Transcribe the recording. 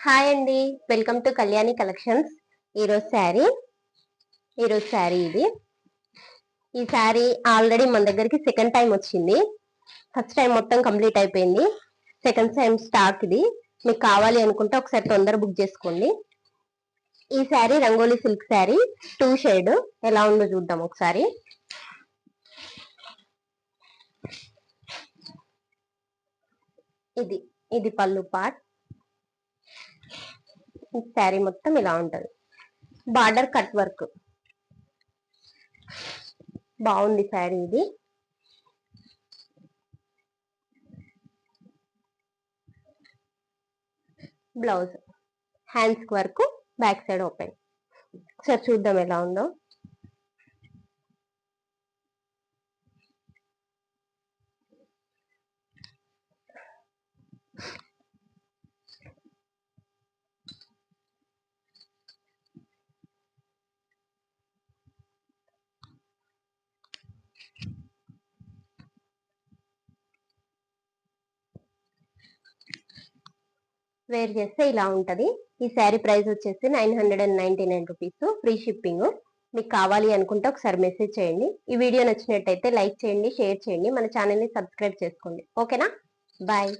Hi అండి, welcome to Kalyani collections. ఈరోజు శారీ ఇది. ఈ శారీ ఆల్రెడీ మన దగ్గరికి సెకండ్ టైం వచ్చింది. ఫస్ట్ టైం మొత్తం కంప్లీట్ అయిపోయింది. సెకండ్ టైం స్టాక్ ఇది. మీకు కావాలి అనుకుంటే ఒకసారి తొందర బుక్ చేసుకోండి. ఈ శారీ రంగోలీ సిల్క్ శారీ 2 షేడ్ ఎలా ఉందో చూద్దాం ఒకసారి. ఇది పళ్ళు పార్ట్. శారీ మొత్తం ఇలా ఉంటది. బార్డర్ కట్ వర్క్ బాగుంది శారీ ఇది. బ్లౌజ్ హ్యాండ్స్ వరకు బ్యాక్ సైడ్ ఓపెన్. ఒకసారి చూద్దాం ఎలా ఉందో. వేర్ చేస్తే ఇలా ఉంటది. ఈ శారీ ప్రైస్ వచ్చేసి 999 రూపీస్, ఫ్రీ షిప్పింగ్. మీకు కావాలి అనుకుంటే ఒకసారి మెసేజ్ చేయండి. ఈ వీడియో నచ్చినట్టయితే లైక్ చేయండి, షేర్ చేయండి, మన ఛానల్ ని సబ్స్క్రైబ్ చేసుకోండి. ఓకేనా? బాయ్.